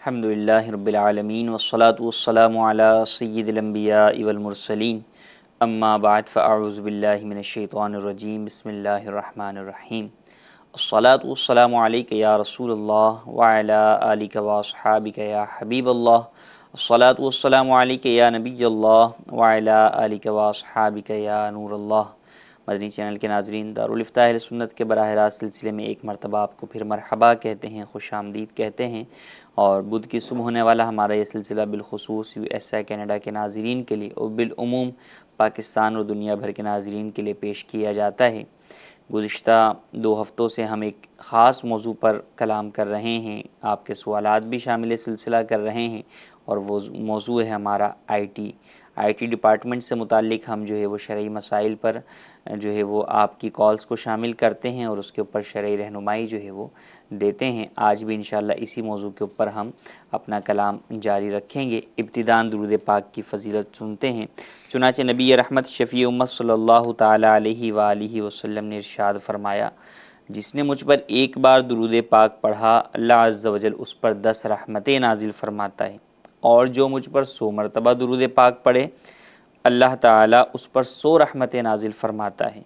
الحمدللہ رب العالمین والصلاة والسلام علی سید الانبیاء والمرسلین اما بعد فاعوذ باللہ من الشیطان الرجیم بسم اللہ الرحمن الرحیم الصلاة والسلام علیک یا رسول اللہ وعلی آلک واصحابک یا حبیب اللہ الصلاة والسلام علیک یا نبی اللہ وعلی آلک واصحابک یا نور اللہ۔ مدنی چینل کے ناظرین، دارالفتاح اہل سنت کے براہ راست سلسلے میں ایک مرتبہ آپ کو پھر مرحبا کہتے ہیں، خوش آمدید کہتے ہیں، اور بدھ کی صبح ہونے والا ہمارا یہ سلسلہ بالخصوص USA کینیڈا کے ناظرین کے لیے اور بالعموم پاکستان اور دنیا بھر کے ناظرین کے لیے پیش کیا جاتا ہے۔ گزشتہ 2 ہفتوں سے ہم ایک خاص موضوع پر کلام کر رہے ہیں، آپ کے سوالات بھی شامل سلسلہ کر رہے ہیں، اور وہ موضوع ہے ہمارا آئی ٹی ڈپارٹمنٹ سے متعلق ہم جو ہے وہ شرعی مسائل پر جو ہے وہ آپ کی کالز کو شامل کرتے ہیں اور اس کے اوپر شرعی رہنمائی جو ہے وہ دیتے ہیں۔ آج بھی انشاءاللہ اسی موضوع کے اوپر ہم اپنا کلام جاری رکھیں گے۔ ابتداءً درود پاک کی فضیلت سنتے ہیں۔ چنانچہ نبی رحمت شفیع امت صلی اللہ تعالی علیہ وآلہ وسلم نے ارشاد فرمایا، جس نے مجھ پر ایک بار درود پاک پڑھا اللہ عز و جل اس پر 10 رحمتیں نازل فرماتا ہے، اور جو مجھ پر 100 مرتبہ درود پاک پڑھے اللہ تعالیٰ اس پر 100 رحمتیں نازل فرماتا ہے،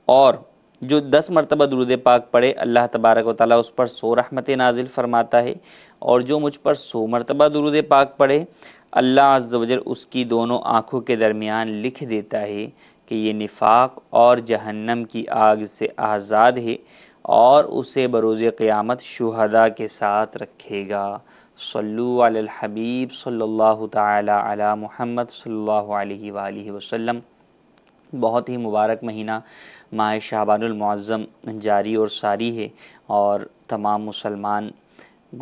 اور جو 10 مرتبہ درود پاک پڑھے اللہ تبارک و تعالیٰ اس پر 100 رحمتیں نازل فرماتا ہے، اور جو مجھ پر 100 مرتبہ درود پاک پڑھے اللہ عز و جل اس کی دونوں آنکھوں کے درمیان لکھ دیتا ہے کہ یہ نفاق اور جہنم کی آگ سے آزاد ہے، اور اسے بروز قیامت شہداء کے ساتھ رکھے گا۔ صلو علی الحبیب صلی اللہ تعالی علی محمد صلی اللہ علیہ وآلہ وسلم۔ بہت ہی مبارک مہینہ ماہ شعبان المعظم جاری اور ساری ہے، اور تمام مسلمان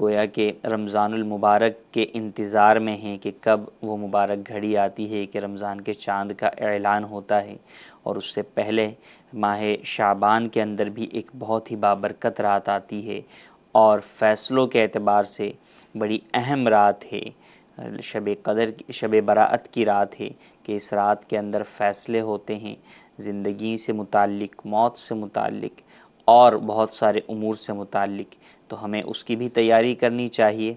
گویا کہ رمضان المبارک کے انتظار میں ہیں کہ کب وہ مبارک گھڑی آتی ہے کہ رمضان کے چاند کا اعلان ہوتا ہے، اور اس سے پہلے ماہ شعبان کے اندر بھی ایک بہت ہی بابرکت رات آتی ہے، اور فیصلوں کے اعتبار سے بڑی اہم رات ہے، شب قدر، شب براءت کی رات ہے کہ اس رات کے اندر فیصلے ہوتے ہیں زندگی سے متعلق، موت سے متعلق اور بہت سارے امور سے متعلق۔ تو ہمیں اس کی بھی تیاری کرنی چاہیے،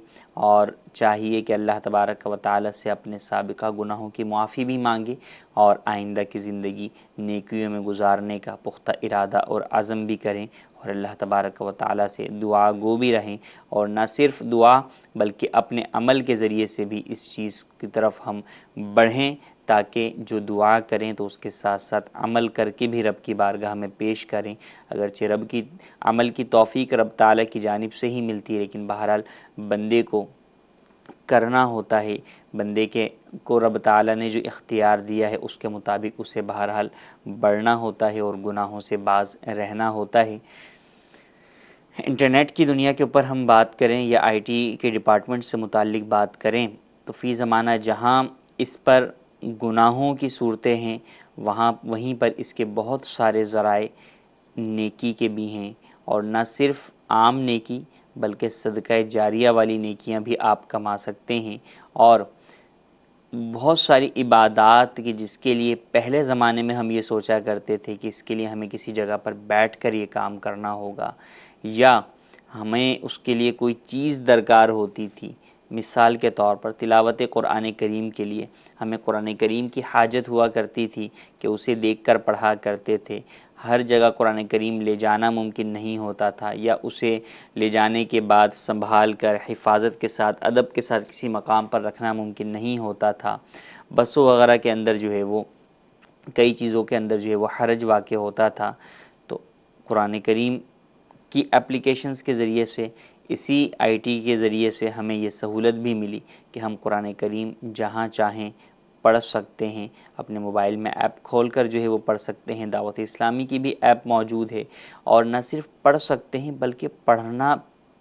اور چاہیے کہ اللہ تبارک و تعالی سے اپنے سابقہ گناہوں کی معافی بھی مانگے، اور آئندہ کی زندگی نیکیوں میں گزارنے کا پختہ ارادہ اور عزم بھی کریں، اور اللہ تبارک و تعالی سے دعا گو بھی رہیں، اور نہ صرف دعا بلکہ اپنے عمل کے ذریعے سے بھی اس چیز کی طرف ہم بڑھیں، تاکہ جو دعا کریں تو اس کے ساتھ ساتھ عمل کر کے بھی رب کی بارگاہ میں پیش کریں۔ اگرچہ رب کی عمل کی توفیق رب تعالیٰ کی جانب سے ہی ملتی ہے، لیکن بہرحال بندے کو کرنا ہوتا ہے، بندے کو رب تعالیٰ نے جو اختیار دیا ہے اس کے مطابق اسے بہرحال بڑھنا ہوتا ہے اور گناہوں سے باز رہنا ہوتا ہے۔ انٹرنیٹ کی دنیا کے اوپر ہم بات کریں یا آئی ٹی کے ڈپارٹمنٹ سے متعلق بات کریں تو فی زمانہ جہاں اس پر گناہوں کی صورتیں ہیں وہیں پر اس کے بہت سارے ذرائع نیکی کے بھی ہیں، اور نہ صرف عام نیکی بلکہ صدقہ جاریہ والی نیکیاں بھی آپ کما سکتے ہیں، اور بہت ساری عبادات کی جس کے لیے پہلے زمانے میں ہم یہ سوچا کرتے تھے کہ اس کے لیے ہمیں کسی جگہ پر بیٹھ کر یہ کام کرنا ہوگا، یا ہمیں اس کے لیے کوئی چیز درکار ہوتی تھی۔ مثال کے طور پر تلاوت قرآن کریم کے لیے ہمیں قرآن کریم کی حاجت ہوا کرتی تھی کہ اسے دیکھ کر پڑھا کرتے تھے، ہر جگہ قرآن کریم لے جانا ممکن نہیں ہوتا تھا، یا اسے لے جانے کے بعد سنبھال کر حفاظت کے ساتھ ادب کے ساتھ کسی مقام پر رکھنا ممکن نہیں ہوتا تھا، بسوں وغیرہ کے اندر جو ہے وہ کئی چیزوں کے اندر جو ہے وہ حرج واقع ہوتا تھا۔ تو قرآن کریم کی اپلیکیشنز کے ذریعے سے، اسی آئی ٹی کے ذریعے سے ہمیں یہ سہولت بھی ملی کہ ہم قرآن کریم جہاں چاہیں پڑھ سکتے ہیں، اپنے موبائل میں ایپ کھول کر جو ہے وہ پڑھ سکتے ہیں۔ دعوت اسلامی کی بھی ایپ موجود ہے، اور نہ صرف پڑھ سکتے ہیں بلکہ پڑھنا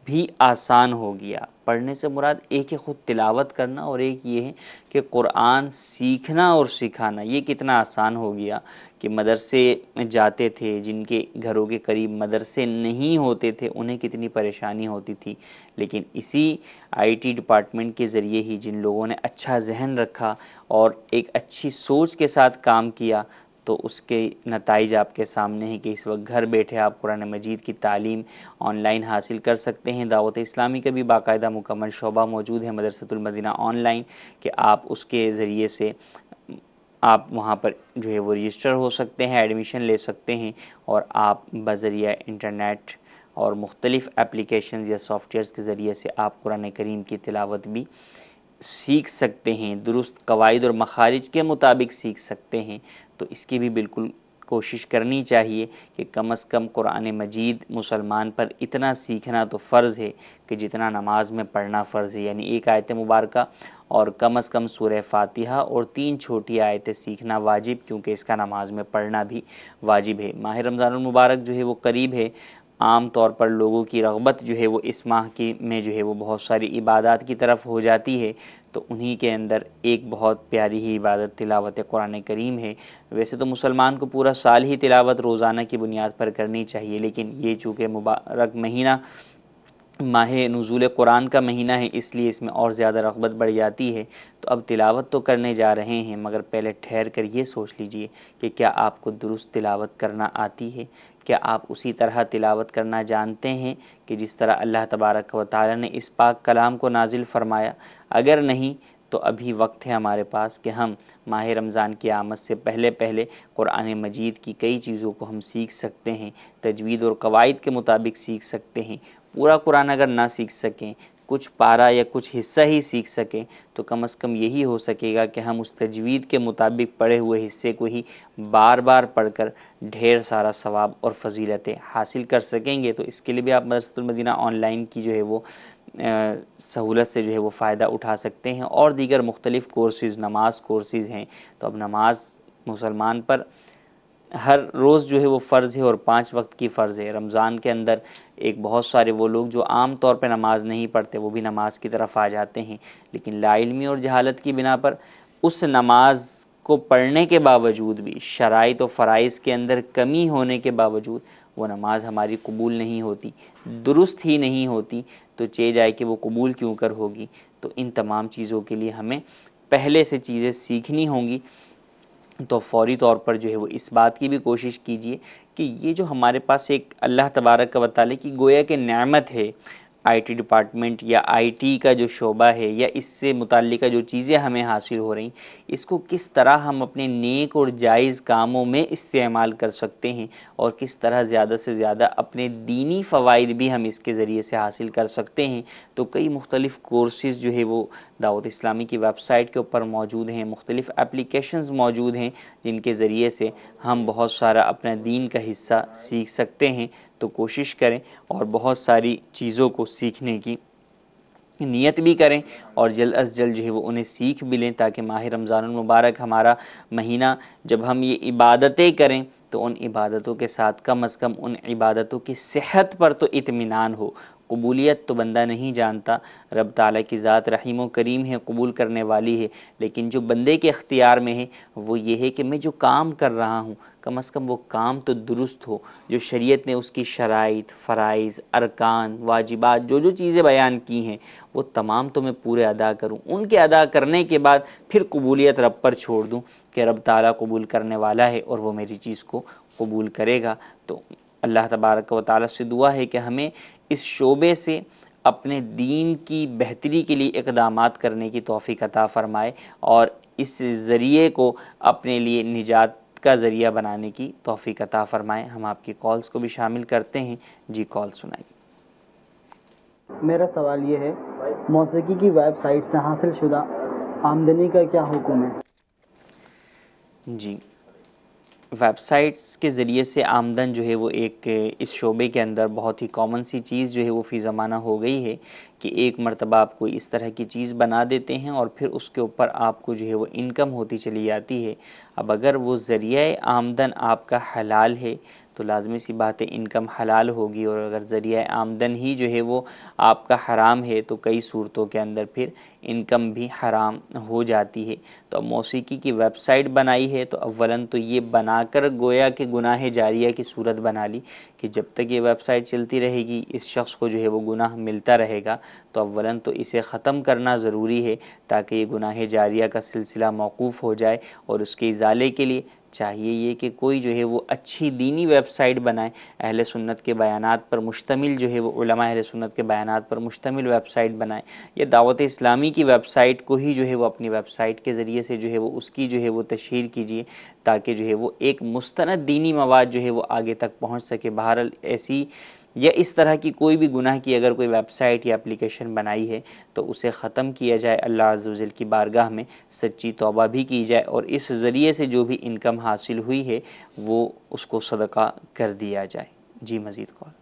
بھی آسان ہو گیا۔ پڑھنے سے مراد ایک ہے خود تلاوت کرنا، اور ایک یہ ہے کہ قرآن سیکھنا اور سکھانا، یہ کتنا آسان ہو گیا کہ مدرسے جاتے تھے، جن کے گھروں کے قریب مدرسے نہیں ہوتے تھے انہیں کتنی پریشانی ہوتی تھی، لیکن اسی آئی ٹی ڈپارٹمنٹ کے ذریعے ہی جن لوگوں نے اچھا ذہن رکھا اور ایک اچھی سوچ کے ساتھ کام کیا تو اس کے نتائج آپ کے سامنے ہیں کہ اس وقت گھر بیٹھے آپ قرآن مجید کی تعلیم آن لائن حاصل کر سکتے ہیں۔ دعوت اسلامی کا بھی باقاعدہ مکمل شعبہ موجود ہے مدرسۃ المدینہ آن لائن، کہ آپ اس کے ذریعے سے آپ وہاں پر جو ہے وہ رجسٹر ہو سکتے ہیں، ایڈمیشن لے سکتے ہیں، اور آپ بذریعہ انٹرنیٹ اور مختلف اپلیکیشنز یا سافٹ ویئرز کے ذریعے سے آپ قرآن کریم کی تلاوت بھی سیکھ سکتے ہیں، درست قواعد اور مخارج کے مطابق سیکھ سکتے ہیں۔ تو اس کی بھی بالکل کوشش کرنی چاہیے کہ کم از کم قرآن مجید مسلمان پر اتنا سیکھنا تو فرض ہے کہ جتنا نماز میں پڑھنا فرض ہے، یعنی ایک آیت مبارکہ اور کم از کم سورہ فاتحہ اور 3 چھوٹی آیتیں سیکھنا واجب، کیونکہ اس کا نماز میں پڑھنا بھی واجب ہے۔ ماہ رمضان المبارک جو ہے وہ قریب ہے۔ عام طور پر لوگوں کی رغبت جو ہے وہ اس ماہ میں جو ہے وہ بہت ساری عبادات کی طرف ہو جاتی ہے، تو انہی کے اندر ایک بہت پیاری ہی عبادت تلاوت قرآن کریم ہے۔ ویسے تو مسلمان کو پورا سال ہی تلاوت روزانہ کی بنیاد پر کرنی چاہیے، لیکن یہ چونکہ مبارک مہینہ ماہ نزول قرآن کا مہینہ ہے، اس لیے اس میں اور زیادہ رغبت بڑھ جاتی ہے۔ تو اب تلاوت تو کرنے جا رہے ہیں، مگر پہلے ٹھہر کر یہ سوچ لیجئے کہ کیا آپ کو درست تلاوت کرنا آتی ہے؟ کیا آپ اسی طرح تلاوت کرنا جانتے ہیں کہ جس طرح اللہ تبارک و تعالی نے اس پاک کلام کو نازل فرمایا؟ اگر نہیں تو ابھی وقت ہے ہمارے پاس کہ ہم ماہ رمضان کی آمد سے پہلے قرآن مجید کی کئی چیزوں کو ہم سیکھ سکتے ہیں، تجوید اور قواعد کے مطابق سیکھ سکتے ہیں۔ پورا قرآن اگر نہ سیکھ سکیں، کچھ پارہ یا کچھ حصہ ہی سیکھ سکیں، تو کم از کم یہی ہو سکے گا کہ ہم اس تجوید کے مطابق پڑھے ہوئے حصے کو ہی بار بار پڑھ کر ڈھیر سارا ثواب اور فضیلتیں حاصل کر سکیں گے۔ تو اس کے لیے بھی آپ مدرسۃ المدینہ آن لائن کی جو ہے وہ سہولت سے جو ہے وہ فائدہ اٹھا سکتے ہیں، اور دیگر مختلف کورسز، نماز کورسز ہیں۔ تو اب نماز مسلمان پر ہر روز جو ہے وہ فرض ہے، اور 5 وقت کی فرض ہے۔ رمضان کے اندر ایک بہت سارے وہ لوگ جو عام طور پہ نماز نہیں پڑھتے، وہ بھی نماز کی طرف آ جاتے ہیں، لیکن لا علمی اور جہالت کی بنا پر اس نماز کو پڑھنے کے باوجود بھی، شرائط و فرائض کے اندر کمی ہونے کے باوجود وہ نماز ہماری قبول نہیں ہوتی، درست ہی نہیں ہوتی، تو چہ جائے کہ وہ قبول کیوں کر ہوگی۔ تو ان تمام چیزوں کے لیے ہمیں پہلے سے چیزیں سیکھنی ہوں گی۔ تو فوری طور پر جو ہے وہ اس بات کی بھی کوشش کیجئے کہ یہ جو ہمارے پاس ایک اللہ تبارک و تعالی کی گویا کہ نعمت ہے، آئی ٹی ڈپارٹمنٹ یا آئی ٹی کا جو شعبہ ہے، یا اس سے متعلقہ جو چیزیں ہمیں حاصل ہو رہی، اس کو کس طرح ہم اپنے نیک اور جائز کاموں میں استعمال کر سکتے ہیں، اور کس طرح زیادہ سے زیادہ اپنے دینی فوائد بھی ہم اس کے ذریعے سے حاصل کر سکتے ہیں۔ تو کئی مختلف کورسز جو ہے وہ دعوت اسلامی کی ویب سائٹ کے اوپر موجود ہیں، مختلف اپلیکیشنز موجود ہیں جن کے ذریعے سے ہم بہت سارا اپنا دین کا حصہ سیکھ سکتے ہیں۔ تو کوشش کریں اور بہت ساری چیزوں کو سیکھنے کی نیت بھی کریں، اور جلد از جلد جو ہے وہ انہیں سیکھ بھی لیں، تاکہ ماہ رمضان المبارک ہمارا مہینہ جب ہم یہ عبادتیں کریں تو ان عبادتوں کے ساتھ کم از کم ان عبادتوں کی صحت پر تو اطمینان ہو۔ قبولیت تو بندہ نہیں جانتا، رب تعالیٰ کی ذات رحیم و کریم ہے، قبول کرنے والی ہے، لیکن جو بندے کے اختیار میں ہے وہ یہ ہے کہ میں جو کام کر رہا ہوں کم از کم وہ کام تو درست ہو، جو شریعت نے اس کی شرائط، فرائض، ارکان، واجبات، جو چیزیں بیان کی ہیں وہ تمام تو میں پورے ادا کروں، ان کے ادا کرنے کے بعد پھر قبولیت رب پر چھوڑ دوں کہ رب تعالیٰ قبول کرنے والا ہے اور وہ میری چیز کو قبول کرے گا۔ تو اللہ تبارک و تعالیٰ سے دعا ہے کہ ہمیں اس شعبے سے اپنے دین کی بہتری کے لیے اقدامات کرنے کی توفیق عطا فرمائے، اور اس ذریعے کو اپنے لیے نجات کا ذریعہ بنانے کی توفیق عطا فرمائے۔ ہم آپ کی کالز کو بھی شامل کرتے ہیں۔ جی کال سنائیے۔ میرا سوال یہ ہے، موسیقی کی ویب سائٹ سے حاصل شدہ آمدنی کا کیا حکم ہے؟ جی، ویب سائٹس کے ذریعے سے آمدن جو ہے وہ ایک اس شعبے کے اندر بہت ہی کامن سی چیز جو ہے وہ فی زمانہ ہو گئی ہے کہ ایک مرتبہ آپ کوئی اس طرح کی چیز بنا دیتے ہیں اور پھر اس کے اوپر آپ کو جو ہے وہ انکم ہوتی چلی جاتی ہے۔ اب اگر وہ ذریعہ آمدن آپ کا حلال ہے تو لازمی سی بات ہے انکم حلال ہوگی، اور اگر ذریعہ آمدن ہی جو ہے وہ آپ کا حرام ہے تو کئی صورتوں کے اندر پھر انکم بھی حرام ہو جاتی ہے۔ تو اب موسیقی کی ویب سائٹ بنائی ہے تو اولاً تو یہ بنا کر گویا کہ گناہ جاریہ کی صورت بنا لی کہ جب تک یہ ویب سائٹ چلتی رہے گی اس شخص کو جو ہے وہ گناہ ملتا رہے گا، تو اولاً تو اسے ختم کرنا ضروری ہے تاکہ یہ گناہ جاریہ کا سلسلہ موقوف ہو جائے، اور اس کے ازالے کے لیے چاہیے یہ کہ کوئی جو ہے وہ اچھی دینی ویب سائٹ بنائے، اہل سنت کے بیانات پر مشتمل جو ہے وہ علماء اہل سنت کے بیانات پر مشتمل ویب سائٹ بنائے، یا دعوت اسلامی کی ویب سائٹ کو ہی جو ہے وہ اپنی ویب سائٹ کے ذریعے سے جو ہے وہ اس کی جو ہے وہ تشہیر کیجیے، تاکہ جو ہے وہ ایک مستند دینی مواد جو ہے وہ آگے تک پہنچ سکے۔ بہرحال ایسی یا اس طرح کی کوئی بھی گناہ کی اگر کوئی ویب سائٹ یا اپلیکیشن بنائی ہے تو اسے ختم کیا جائے، اللہ عز و جل کی بارگاہ میں سچی توبہ بھی کی جائے، اور اس ذریعے سے جو بھی انکم حاصل ہوئی ہے وہ اس کو صدقہ کر دیا جائے۔ جی مزید کال۔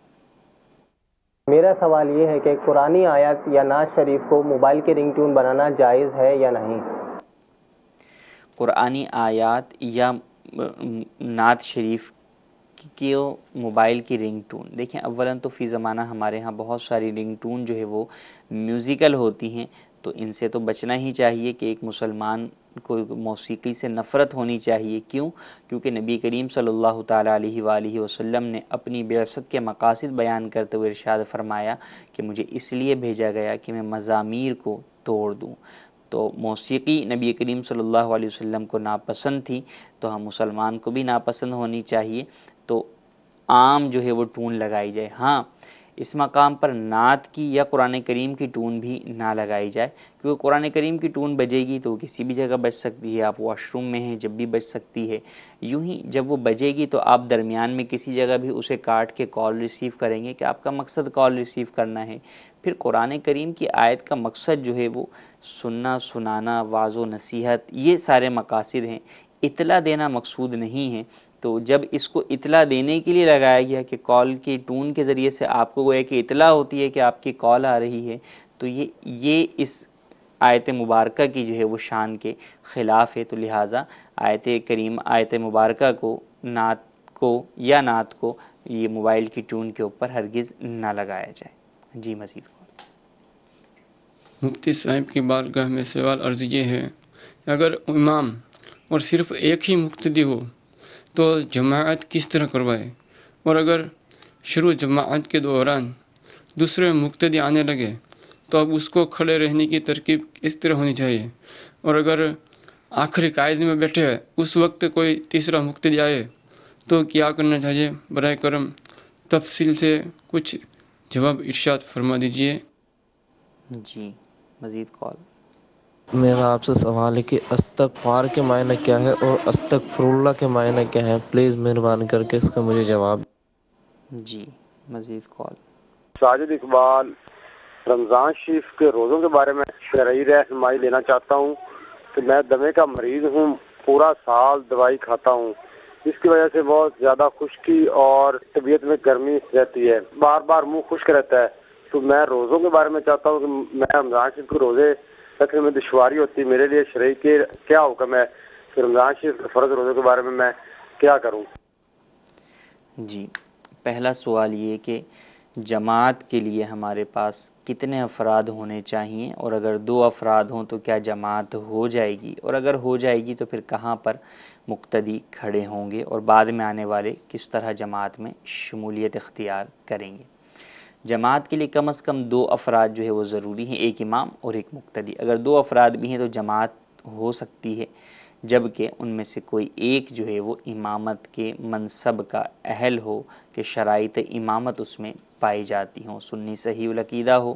میرا سوال یہ ہے کہ قرآنی آیات یا نعت شریف کو موبائل کے رنگ ٹون بنانا جائز ہے یا نہیں؟ قرآنی آیات یا نعت شریف کی موبائل کی رنگ ٹون، دیکھیں اولاً تو فی زمانہ ہمارے ہاں بہت ساری رنگ ٹون جو ہے وہ میوزیکل ہوتی ہیں، تو ان سے تو بچنا ہی چاہیے کہ ایک مسلمان کو موسیقی سے نفرت ہونی چاہیے۔ کیوں؟ کیونکہ نبی کریم صلی اللہ تعالیٰ علیہ وآلہ وسلم نے اپنی بعثت کے مقاصد بیان کرتے ہوئے ارشاد فرمایا کہ مجھے اس لیے بھیجا گیا کہ میں مزامیر کو توڑ دوں۔ تو موسیقی نبی کریم صلی اللہ علیہ وسلم کو ناپسند تھی، تو ہم مسلمان کو بھی ناپسند ہونی چاہیے، تو عام جو ہے وہ ٹون لگائی جائے۔ ہاں اس مقام پر نعت کی یا قرآن کریم کی ٹون بھی نہ لگائی جائے، کیونکہ قرآن کریم کی ٹون بجے گی تو وہ کسی بھی جگہ بج سکتی ہے، آپ واش روم میں ہیں جب بھی بج سکتی ہے، یوں ہی جب وہ بجے گی تو آپ درمیان میں کسی جگہ بھی اسے کاٹ کے کال ریسیو کریں گے کہ آپ کا مقصد کال ریسیو کرنا ہے۔ پھر قرآن کریم کی آیت کا مقصد جو ہے وہ سننا، سنانا، واعظ و نصیحت، یہ سارے مقاصد ہیں، اطلاع دینا مقصود نہیں ہے۔ تو جب اس کو اطلاع دینے کے لیے لگایا گیا کہ کال کی ٹون کے ذریعے سے آپ کو گویا کہ اطلاع ہوتی ہے کہ آپ کی کال آ رہی ہے، تو یہ اس آیت مبارکہ کی جو ہے وہ شان کے خلاف ہے، تو لہٰذا آیت مبارکہ کو نعت کو یہ موبائل کی ٹون کے اوپر ہرگز نہ لگایا جائے۔ جی مزید مفتی صاحب کی بارگاہ میں سوال عرض یہ ہے، اگر امام اور صرف ایک ہی مقتدی ہو تو جماعت کس طرح کروائے، اور اگر شروع جماعت کے دوران دوسرے مقتدی آنے لگے تو اب اس کو کھڑے رہنے کی ترکیب اس طرح ہونی چاہیے، اور اگر آخری قاعدے میں بیٹھے اس وقت کوئی تیسرا مقتدی آئے تو کیا کرنا چاہیے؟ برائے کرم تفصیل سے کچھ جواب ارشاد فرما دیجیے۔ جی مزید کال۔ میرا آپ سے سوال ہے کہ استغفار کے معنی کیا ہے اور استغفر اللہ کے معنی کیا ہے؟ پلیز مہربانی کر کے اس کا مجھے جواب۔ جی مزید کال۔ ساجد اقبال، رمضان شریف کے روزوں کے بارے میں شرعی رہنمائی لینا چاہتا ہوں کہ میں دمے کا مریض ہوں، پورا سال دوائی کھاتا ہوں، جس کی وجہ سے بہت زیادہ خشکی اور طبیعت میں گرمی رہتی ہے، بار بار منہ خشک رہتا ہے، تو میں روزوں کے بارے میں چاہتا ہوں کہ میں رمضان شریف کے روزے رکھنے میں دشواری ہوتی ہے، میرے لیے شرعی کے کیا حکم ہے کہ رمضان شریف کے فرض روزوں کے بارے میں کیا کروں؟ جی پہلا سوال یہ کہ جماعت کے لیے ہمارے پاس کتنے افراد ہونے چاہیے، اور اگر 2 افراد ہوں تو کیا جماعت ہو جائے گی، اور اگر ہو جائے گی تو پھر کہاں پر مقتدی کھڑے ہوں گے، اور بعد میں آنے والے کس طرح جماعت میں شمولیت اختیار کریں گے۔ جماعت کے لیے کم از کم 2 افراد جو ہے وہ ضروری ہیں، ایک امام اور ایک مقتدی۔ اگر 2 افراد بھی ہیں تو جماعت ہو سکتی ہے، جبکہ ان میں سے کوئی ایک جو ہے وہ امامت کے منصب کا اہل ہو، کہ شرائط امامت اس میں پائی جاتی ہوں، سنی صحیح العقیدہ ہو،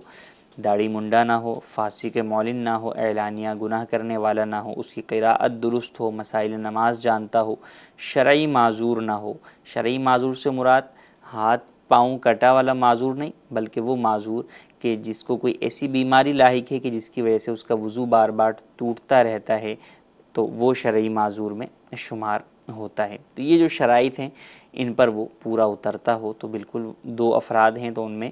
داڑھی منڈا نہ ہو، فاسق معلن نہ ہو، اعلانیہ گناہ کرنے والا نہ ہو، اس کی قراءت درست ہو، مسائل نماز جانتا ہو، شرعی معذور نہ ہو۔ شرعی معذور سے مراد ہاتھ پاؤں کٹا والا معذور نہیں، بلکہ وہ معذور کہ جس کو کوئی ایسی بیماری لاحق ہے کہ جس کی وجہ سے اس کا وضو بار بار ٹوٹتا رہتا ہے، تو وہ شرعی معذور میں شمار ہوتا ہے۔ تو یہ جو شرائط ہیں ان پر وہ پورا اترتا ہو تو بالکل 2 افراد ہیں تو ان میں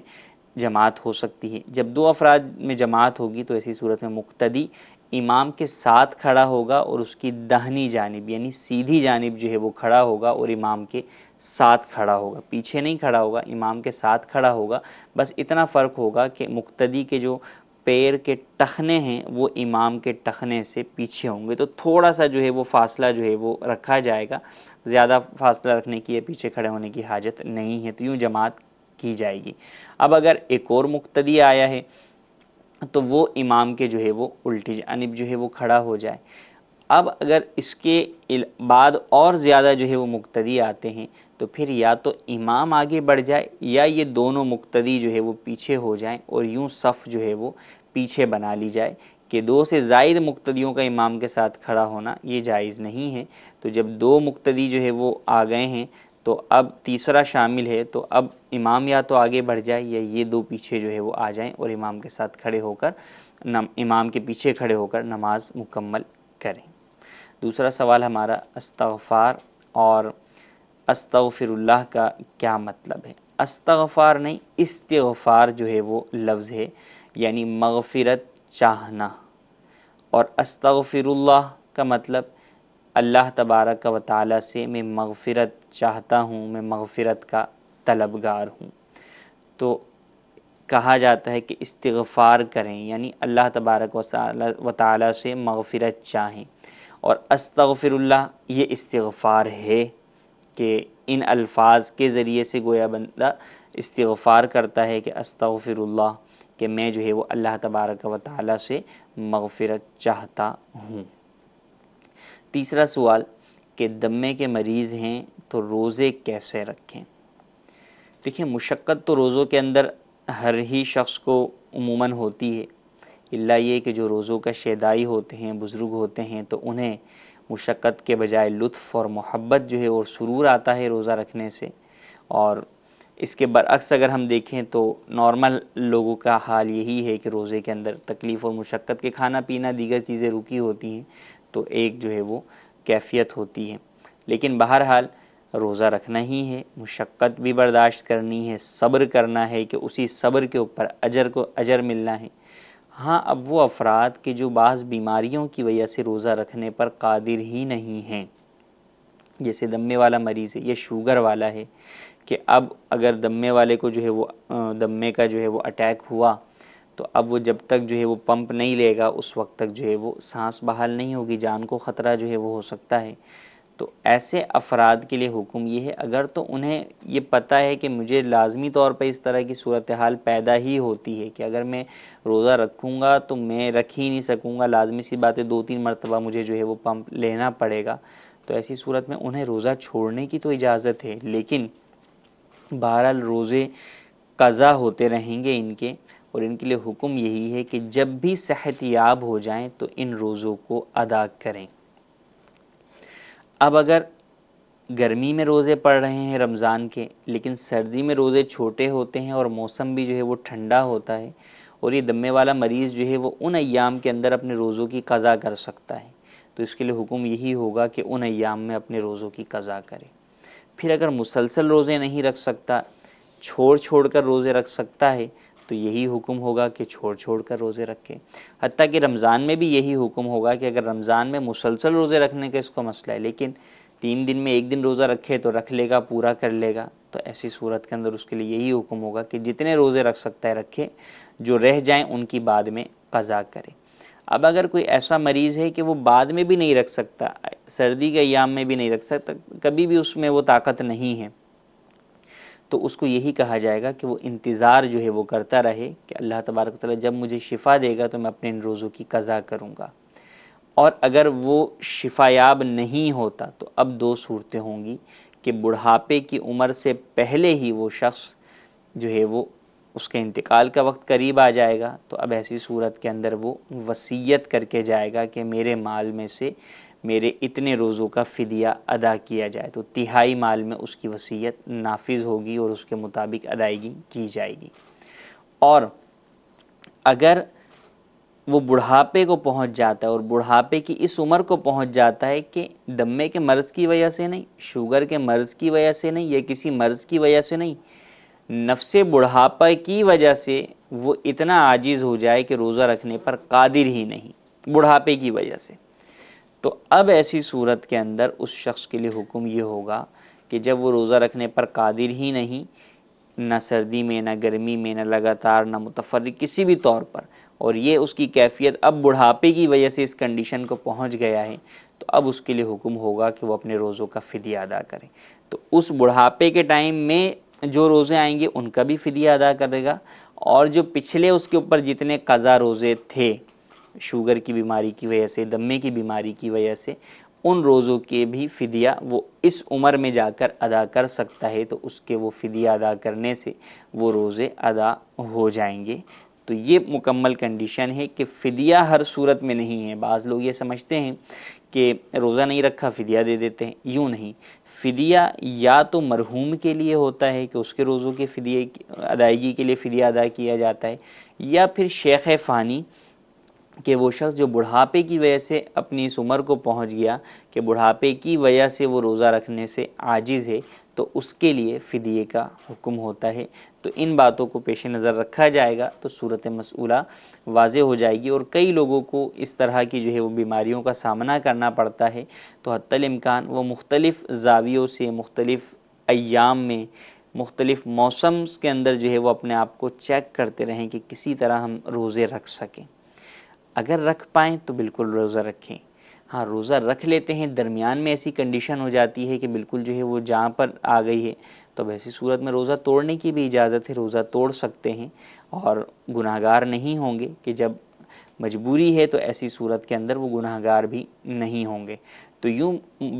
جماعت ہو سکتی ہے۔ جب 2 افراد میں جماعت ہوگی تو ایسی صورت میں مقتدی امام کے ساتھ کھڑا ہوگا اور اس کی داہنی جانب یعنی سیدھی جانب جو ہے وہ کھڑا ہوگا اور امام کے ساتھ کھڑا ہوگا، پیچھے نہیں کھڑا ہوگا، امام کے ساتھ کھڑا ہوگا۔ بس اتنا فرق ہوگا کہ مقتدی کے جو پیر کے ٹخنے ہیں وہ امام کے ٹخنے سے پیچھے ہوں گے، تو تھوڑا سا جو ہے وہ فاصلہ جو ہے وہ رکھا جائے گا، زیادہ فاصلہ رکھنے کی یا پیچھے کھڑے ہونے کی حاجت نہیں ہے، تو یوں جماعت کی جائے گی۔ اب اگر ایک اور مقتدی آیا ہے تو وہ امام کے جو ہے وہ الٹی جانب جو ہے وہ کھڑا ہو جائے۔ اب اگر اس کے بعد اور زیادہ جو ہے وہ مقتدی آتے ہیں تو پھر یا تو امام آگے بڑھ جائے یا یہ دونوں مقتدی جو ہے وہ پیچھے ہو جائیں، اور یوں صف جو ہے وہ پیچھے بنا لی جائے کہ 2 سے زائد مقتدیوں کا امام کے ساتھ کھڑا ہونا یہ جائز نہیں ہے۔ تو جب 2 مقتدی جو ہے وہ آ گئے ہیں تو اب تیسرا شامل ہے، تو اب امام یا تو آگے بڑھ جائے یا یہ 2 پیچھے جو ہے وہ آ جائیں اور امام کے ساتھ کھڑے ہو کر امام کے پیچھے کھڑے ہو کر نماز مکمل کریں۔ دوسرا سوال ہمارا استغفار اور استغفر اللہ کا کیا مطلب ہے؟ استغفار نہیں، استغفار جو ہے وہ لفظ ہے، یعنی مغفرت چاہنا، اور استغفر اللہ کا مطلب اللہ تبارک و تعالی سے میں مغفرت چاہتا ہوں، میں مغفرت کا طلبگار ہوں۔ تو کہا جاتا ہے کہ استغفار کریں، یعنی اللہ تبارک و تعالی سے مغفرت چاہیں، اور استغفر اللہ یہ استغفار ہے کہ ان الفاظ کے ذریعے سے گویا بندہ استغفار کرتا ہے کہ استغفر اللہ، کہ میں جو ہے وہ اللہ تبارک و تعالی سے مغفرت چاہتا ہوں۔ تیسرا سوال کہ دمے کے مریض ہیں تو روزے کیسے رکھیں؟ دیکھیں، مشقت تو روزوں کے اندر ہر ہی شخص کو عموماً ہوتی ہے، الا یہ کہ جو روزوں کا شیدائی ہوتے ہیں، بزرگ ہوتے ہیں، تو انہیں مشقت کے بجائے لطف اور محبت جو ہے اور سرور آتا ہے روزہ رکھنے سے۔ اور اس کے برعکس اگر ہم دیکھیں تو نارمل لوگوں کا حال یہی ہے کہ روزے کے اندر تکلیف اور مشقت کے کھانا پینا دیگر چیزیں رکی ہوتی ہیں، تو ایک جو ہے وہ کیفیت ہوتی ہے۔ لیکن بہرحال روزہ رکھنا ہی ہے، مشقت بھی برداشت کرنی ہے، صبر کرنا ہے کہ اسی صبر کے اوپر اجر ملنا ہے۔ ہاں، اب وہ افراد کے جو بعض بیماریوں کی وجہ سے روزہ رکھنے پر قادر ہی نہیں ہیں، جیسے دمے والا مریض ہے یا شوگر والا ہے، کہ اب اگر دمے والے کو جو ہے وہ دمے کا جو ہے وہ اٹیک ہوا تو اب وہ جب تک جو ہے وہ پمپ نہیں لے گا اس وقت تک جو ہے وہ سانس بحال نہیں ہوگی، جان کو خطرہ جو ہے وہ ہو سکتا ہے۔ تو ایسے افراد کے لیے حکم یہ ہے، اگر تو انہیں یہ پتہ ہے کہ مجھے لازمی طور پر اس طرح کی صورتحال پیدا ہی ہوتی ہے کہ اگر میں روزہ رکھوں گا تو میں رکھ ہی نہیں سکوں گا، لازمی سی بات ہے 2-3 مرتبہ مجھے جو ہے وہ پمپ لینا پڑے گا، تو ایسی صورت میں انہیں روزہ چھوڑنے کی تو اجازت ہے، لیکن بہرحال روزے قضا ہوتے رہیں گے ان کے، اور ان کے لیے حکم یہی ہے کہ جب بھی صحت یاب ہو جائیں تو ان روزوں کو ادا کریں۔ اب اگر گرمی میں روزے پڑ رہے ہیں رمضان کے، لیکن سردی میں روزے چھوٹے ہوتے ہیں اور موسم بھی جو ہے وہ ٹھنڈا ہوتا ہے، اور یہ دمے والا مریض جو ہے وہ ان ایام کے اندر اپنے روزوں کی قضا کر سکتا ہے، تو اس کے لیے حکم یہی ہوگا کہ ان ایام میں اپنے روزوں کی قضا کرے۔ پھر اگر مسلسل روزے نہیں رکھ سکتا، چھوڑ کر روزے رکھ سکتا ہے، تو یہی حکم ہوگا کہ چھوڑ کر روزے رکھے۔ حتیٰ کہ رمضان میں بھی یہی حکم ہوگا کہ اگر رمضان میں مسلسل روزے رکھنے کا اس کو مسئلہ ہے، لیکن 3 دن میں 1 دن روزہ رکھے تو رکھ لے گا، پورا کر لے گا، تو ایسی صورت کے اندر اس کے لیے یہی حکم ہوگا کہ جتنے روزے رکھ سکتا ہے رکھے، جو رہ جائیں ان کی بعد میں قضا کرے۔ اب اگر کوئی ایسا مریض ہے کہ وہ بعد میں بھی نہیں رکھ سکتا، سردی کے ایام میں بھی نہیں رکھ سکتا، کبھی بھی اس میں وہ طاقت نہیں ہے، تو اس کو یہی کہا جائے گا کہ وہ انتظار جو ہے وہ کرتا رہے کہ اللہ تبارک و تعالیٰ جب مجھے شفا دے گا تو میں اپنے ان روزوں کی قضا کروں گا۔ اور اگر وہ شفا یاب نہیں ہوتا تو اب 2 صورتیں ہوں گی کہ بڑھاپے کی عمر سے پہلے ہی وہ شخص جو ہے وہ اس کے انتقال کا وقت قریب آ جائے گا، تو اب ایسی صورت کے اندر وہ وصیت کر کے جائے گا کہ میرے مال میں سے میرے اتنے روزوں کا فدیہ ادا کیا جائے، تو 1/3 مال میں اس کی وصیت نافذ ہوگی اور اس کے مطابق ادائیگی کی جائے گی۔ اور اگر وہ بڑھاپے کو پہنچ جاتا ہے اور بڑھاپے کی اس عمر کو پہنچ جاتا ہے کہ دمے کے مرض کی وجہ سے نہیں، شوگر کے مرض کی وجہ سے نہیں، یا کسی مرض کی وجہ سے نہیں، نفس بڑھاپے کی وجہ سے وہ اتنا عاجز ہو جائے کہ روزہ رکھنے پر قادر ہی نہیں، بڑھاپے کی وجہ سے، تو اب ایسی صورت کے اندر اس شخص کے لیے حکم یہ ہوگا کہ جب وہ روزہ رکھنے پر قادر ہی نہیں، نہ سردی میں، نہ گرمی میں، نہ لگاتار، نہ متفرق، کسی بھی طور پر اور یہ اس کی کیفیت اب بڑھاپے کی وجہ سے اس کنڈیشن کو پہنچ گیا ہے، تو اب اس کے لیے حکم ہوگا کہ وہ اپنے روزوں کا فدیہ ادا کرے۔ تو اس بڑھاپے کے ٹائم میں جو روزے آئیں گے ان کا بھی فدیہ ادا کرے گا، اور جو پچھلے اس کے اوپر جتنے قضا روزے تھے شوگر کی بیماری کی وجہ سے، دمے کی بیماری کی وجہ سے، ان روزوں کے بھی فدیہ وہ اس عمر میں جا کر ادا کر سکتا ہے، تو اس کے وہ فدیہ ادا کرنے سے وہ روزے ادا ہو جائیں گے۔ تو یہ مکمل کنڈیشن ہے کہ فدیہ ہر صورت میں نہیں ہے۔ بعض لوگ یہ سمجھتے ہیں کہ روزہ نہیں رکھا فدیہ دے دیتے ہیں، یوں نہیں۔ فدیہ یا تو مرحوم کے لیے ہوتا ہے کہ اس کے روزوں کے فدیے ادائیگی کے لیے فدیہ ادا کیا جاتا ہے، یا پھر شیخ فانی کہ وہ شخص جو بڑھاپے کی وجہ سے اپنی اس عمر کو پہنچ گیا کہ بڑھاپے کی وجہ سے وہ روزہ رکھنے سے عاجز ہے، تو اس کے لیے فدیے کا حکم ہوتا ہے۔ تو ان باتوں کو پیش نظر رکھا جائے گا تو صورت مسئولہ واضح ہو جائے گی۔ اور کئی لوگوں کو اس طرح کی جو ہے وہ بیماریوں کا سامنا کرنا پڑتا ہے، تو حتی الامکان وہ مختلف زاویوں سے، مختلف ایام میں، مختلف موسم کے اندر جو ہے وہ اپنے آپ کو چیک کرتے رہیں کہ کسی طرح ہم روزے رکھ سکیں۔ اگر رکھ پائیں تو بالکل روزہ رکھیں۔ ہاں روزہ رکھ لیتے ہیں، درمیان میں ایسی کنڈیشن ہو جاتی ہے کہ بالکل جو ہے وہ جہاں پر آ گئی ہے، تو ایسی صورت میں روزہ توڑنے کی بھی اجازت ہے، روزہ توڑ سکتے ہیں اور گناہگار نہیں ہوں گے کہ جب مجبوری ہے تو ایسی صورت کے اندر وہ گناہگار بھی نہیں ہوں گے۔ تو یوں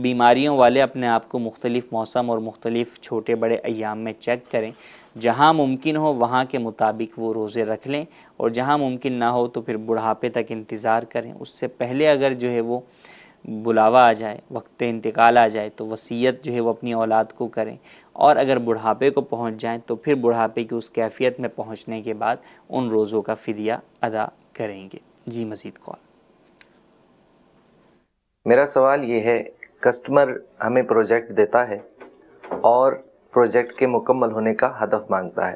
بیماریوں والے اپنے آپ کو مختلف موسم اور مختلف چھوٹے بڑے ایام میں چیک کریں، جہاں ممکن ہو وہاں کے مطابق وہ روزے رکھ لیں، اور جہاں ممکن نہ ہو تو پھر بڑھاپے تک انتظار کریں۔ اس سے پہلے اگر جو ہے وہ بلاوا آ جائے، وقت انتقال آ جائے، تو وصیت جو ہے وہ اپنی اولاد کو کریں، اور اگر بڑھاپے کو پہنچ جائیں تو پھر بڑھاپے کی اس کیفیت میں پہنچنے کے بعد ان روزوں کا فدیہ ادا کریں گے۔ جی مزید کال۔ میرا سوال یہ ہے، کسٹمر ہمیں پروجیکٹ دیتا ہے اور پروجیکٹ کے مکمل ہونے کا ہدف مانگتا ہے،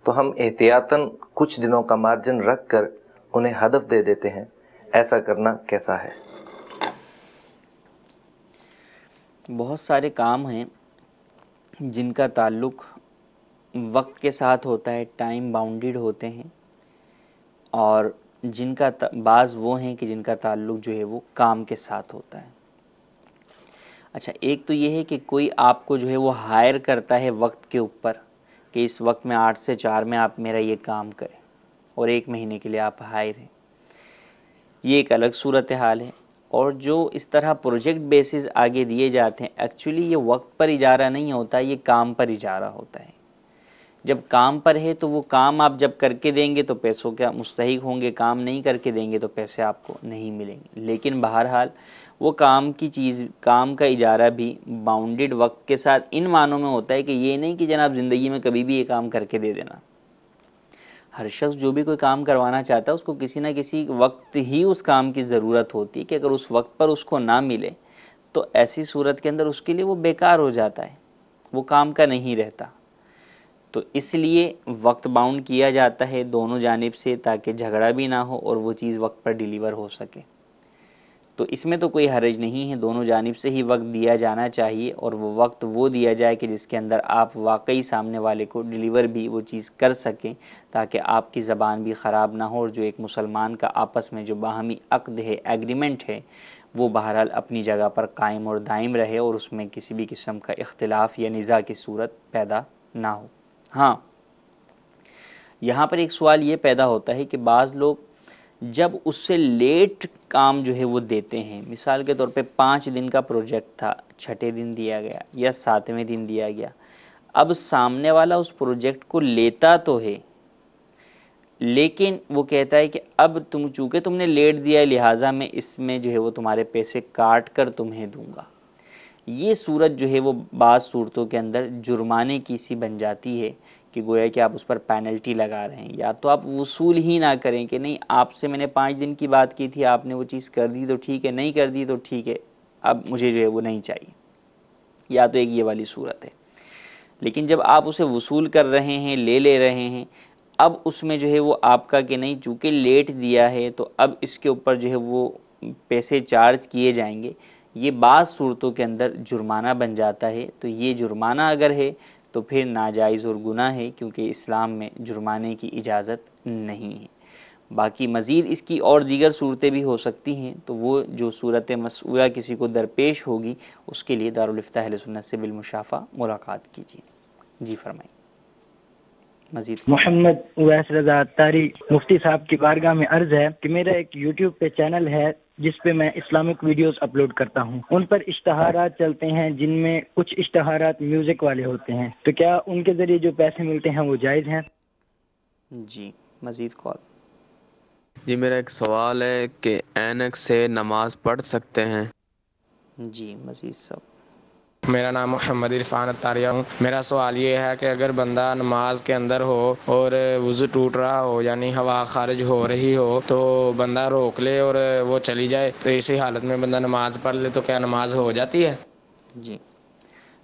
تو ہم احتیاطاً کچھ دنوں کا مارجن رکھ کر انہیں ہدف دے دیتے ہیں، ایسا کرنا کیسا ہے؟ بہت سارے کام ہیں جن کا تعلق وقت کے ساتھ ہوتا ہے، ٹائم باؤنڈیڈ ہوتے ہیں، اور جن کا بعض وہ ہیں کہ جن کا تعلق جو ہے وہ کام کے ساتھ ہوتا ہے۔ اچھا، ایک تو یہ ہے کہ کوئی آپ کو جو ہے وہ ہائر کرتا ہے وقت کے اوپر کہ اس وقت میں 8 سے 4 میں آپ میرا یہ کام کریں، اور 1 مہینے کے لیے آپ ہائر ہیں، یہ ایک الگ صورتحال ہے۔ اور جو اس طرح پروجیکٹ بیسز آگے دیے جاتے ہیں، ایکچولی یہ وقت پر اجارہ نہیں ہوتا، یہ کام پر اجارہ ہوتا ہے۔ جب کام پر ہے تو وہ کام آپ جب کر کے دیں گے تو پیسوں کا مستحق ہوں گے، کام نہیں کر کے دیں گے تو پیسے آپ کو نہیں ملیں گے۔ لیکن بہرحال وہ کام کی چیز، کام کا اجارہ بھی باؤنڈیڈ وقت کے ساتھ ان معنوں میں ہوتا ہے کہ یہ نہیں کہ جناب زندگی میں کبھی بھی یہ کام کر کے دے دینا۔ ہر شخص جو بھی کوئی کام کروانا چاہتا ہے اس کو کسی نہ کسی وقت ہی اس کام کی ضرورت ہوتی ہے، کہ اگر اس وقت پر اس کو نہ ملے تو ایسی صورت کے اندر اس کے لیے وہ بیکار ہو جاتا ہے، وہ کام کا نہیں رہتا۔ تو اس لیے وقت باؤنڈ کیا جاتا ہے دونوں جانب سے، تاکہ جھگڑا بھی نہ ہو اور وہ چیز وقت پر ڈیلیور ہو سکے۔ تو اس میں تو کوئی حرج نہیں ہے، دونوں جانب سے ہی وقت دیا جانا چاہیے، اور وہ وقت وہ دیا جائے کہ جس کے اندر آپ واقعی سامنے والے کو ڈیلیور بھی وہ چیز کر سکیں، تاکہ آپ کی زبان بھی خراب نہ ہو، اور جو ایک مسلمان کا آپس میں جو باہمی عقد ہے، ایگریمنٹ ہے، وہ بہرحال اپنی جگہ پر قائم اور دائم رہے، اور اس میں کسی بھی قسم کا اختلاف یا نزاع کی صورت پیدا نہ ہو۔ ہاں، یہاں پر ایک سوال یہ پیدا ہوتا ہے کہ بعض لوگ جب اس سے لیٹ کام جو ہے وہ دیتے ہیں، مثال کے طور پہ 5 دن کا پروجیکٹ تھا، 6 دن دیا گیا یا 7ویں دن دیا گیا، اب سامنے والا اس پروجیکٹ کو لیتا تو ہے، لیکن وہ کہتا ہے کہ اب چونکہ تم نے لیٹ دیا ہے لہٰذا میں اس میں جو ہے وہ تمہارے پیسے کاٹ کر تمہیں دوں گا۔ یہ صورت جو ہے وہ بعض صورتوں کے اندر جرمانے کی سی بن جاتی ہے، کہ گویا کہ آپ اس پر پینلٹی لگا رہے ہیں، یا تو آپ وصول ہی نہ کریں کہ نہیں آپ سے میں نے 5 دن کی بات کی تھی، آپ نے وہ چیز کر دی تو ٹھیک ہے، نہیں کر دی تو ٹھیک ہے، اب مجھے جو ہے وہ نہیں چاہیے، یا تو ایک یہ والی صورت ہے۔ لیکن جب آپ اسے وصول کر رہے ہیں، لے رہے ہیں، اب اس میں جو ہے وہ آپ کا کہ نہیں چونکہ لیٹ دیا ہے تو اب اس کے اوپر جو ہے وہ پیسے چارج کیے جائیں گے، یہ بعض صورتوں کے اندر جرمانہ بن جاتا ہے۔ تو یہ جرمانہ اگر ہے تو پھر ناجائز اور گناہ ہے، کیونکہ اسلام میں جرمانے کی اجازت نہیں ہے۔ باقی مزید اس کی اور دیگر صورتیں بھی ہو سکتی ہیں، تو وہ جو صورت مسئولہ کسی کو درپیش ہوگی اس کے لیے دارالافتاء اہل سنت سے بالمشافہ ملاقات کیجیے۔ جی فرمائیں مزید۔ محمد اویس رضا اتاری مفتی صاحب کی بارگاہ میں عرض ہے کہ میرا ایک یوٹیوب پہ چینل ہے جس پہ میں اسلامک ویڈیوز اپلوڈ کرتا ہوں، ان پر اشتہارات چلتے ہیں جن میں کچھ اشتہارات میوزک والے ہوتے ہیں، تو کیا ان کے ذریعے جو پیسے ملتے ہیں وہ جائز ہیں؟ جی مزید کال۔ جی میرا ایک سوال ہے کہ اینک سے نماز پڑھ سکتے ہیں؟ جی مزید سب۔ میرا نام محمد عرفان اتاریہ ہوں۔ میرا سوال یہ ہے کہ اگر بندہ نماز کے اندر ہو اور وضو ٹوٹ رہا ہو یعنی ہوا خارج ہو رہی ہو تو بندہ روک لے اور وہ چلی جائے، تو اسی حالت میں بندہ نماز پڑھ لے تو کیا نماز ہو جاتی ہے؟ جی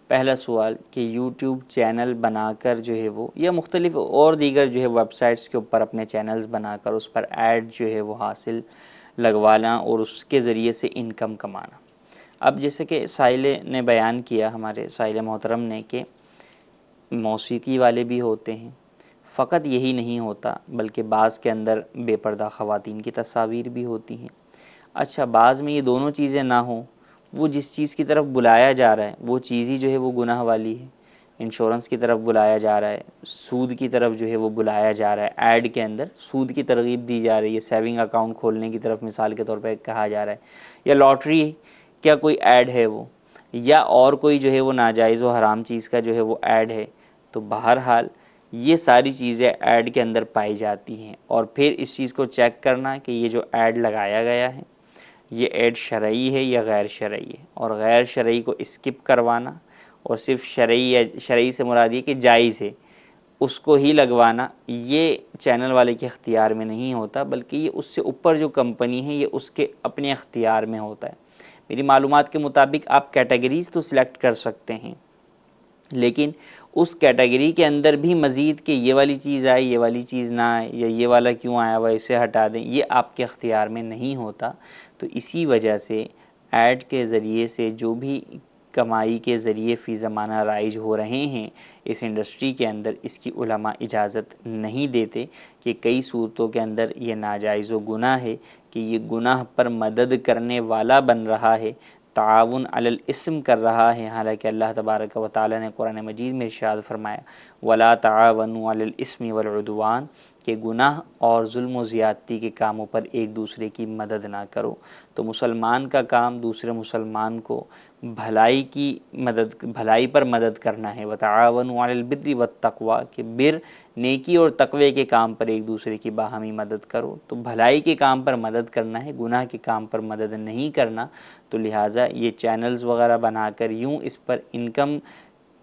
پہلا سوال کہ یوٹیوب چینل بنا کر جو ہے وہ یا مختلف اور دیگر جو ہے ویب سائٹس کے اوپر اپنے چینلز بنا کر اس پر ایڈ جو ہے وہ حاصل لگوانا اور اس کے ذریعے سے انکم کمانا۔ اب جیسے کہ سائل نے بیان کیا، ہمارے سائل محترم نے، کہ موسیقی والے بھی ہوتے ہیں، فقط یہی نہیں ہوتا بلکہ بعض کے اندر بے پردہ خواتین کی تصاویر بھی ہوتی ہیں۔ اچھا بعض میں یہ دونوں چیزیں نہ ہوں، وہ جس چیز کی طرف بلایا جا رہا ہے وہ چیز ہی جو ہے وہ گناہ والی ہے، انشورنس کی طرف بلایا جا رہا ہے، سود کی طرف جو ہے وہ بلایا جا رہا ہے، ایڈ کے اندر سود کی ترغیب دی جا رہی ہے، سیونگ اکاؤنٹ کھولنے کی طرف مثال کے طور پہ کہا جا رہا ہے، یا لاٹری کیا کوئی ایڈ ہے وہ، یا اور کوئی جو ہے وہ ناجائز و حرام چیز کا جو ہے وہ ایڈ ہے، تو بہرحال یہ ساری چیزیں ایڈ کے اندر پائی جاتی ہیں، اور پھر اس چیز کو چیک کرنا کہ یہ جو ایڈ لگایا گیا ہے یہ ایڈ شرعی ہے یا غیر شرعی ہے، اور غیر شرعی کو اسکپ کروانا اور صرف شرعی سے مراد یہ کہ جائز ہے اس کو ہی لگوانا، یہ چینل والے کے اختیار میں نہیں ہوتا، بلکہ یہ اس سے اوپر جو کمپنی ہے یہ اس کے اپنے اختیار میں ہوتا ہے۔ میری معلومات کے مطابق آپ کیٹیگریز تو سلیکٹ کر سکتے ہیں، لیکن اس کیٹیگری کے اندر بھی مزید کہ یہ والی چیز آئے یہ والی چیز نہ آئے، یا یہ والا کیوں آیا ہوا اسے ہٹا دیں، یہ آپ کے اختیار میں نہیں ہوتا۔ تو اسی وجہ سے ایڈ کے ذریعے سے جو بھی کمائی کے ذریعے فی زمانہ رائج ہو رہے ہیں اس انڈسٹری کے اندر، اس کی علماء اجازت نہیں دیتے، کہ کئی صورتوں کے اندر یہ ناجائز و گناہ ہے کہ یہ گناہ پر مدد کرنے والا بن رہا ہے، تعاون علی الاسم کر رہا ہے، حالانکہ اللہ تبارک و تعالی نے قرآن مجید میں ارشاد فرمایا وَلَا تَعَاوَنُوا عَلَى الْإِثْمِ وَالْعُدْوَانِ، کہ گناہ اور ظلم و زیادتی کے کاموں پر ایک دوسرے کی مدد نہ کرو۔ تو مسلمان کا کام دوسرے مسلمان کو بھلائی پر مدد کرنا ہے، وَتَعَاوَنُوا عَلَى الْبِرِّ وَالتَّقْوَىٰ، کہ بر نیکی اور تقوی کے کام پر ایک دوسرے کی باہمی مدد کرو۔ تو بھلائی کے کام پر مدد کرنا ہے، گناہ کے کام پر مدد نہیں کرنا، تو لہٰذا یہ چینلز وغیرہ بنا کر یوں اس پر انکم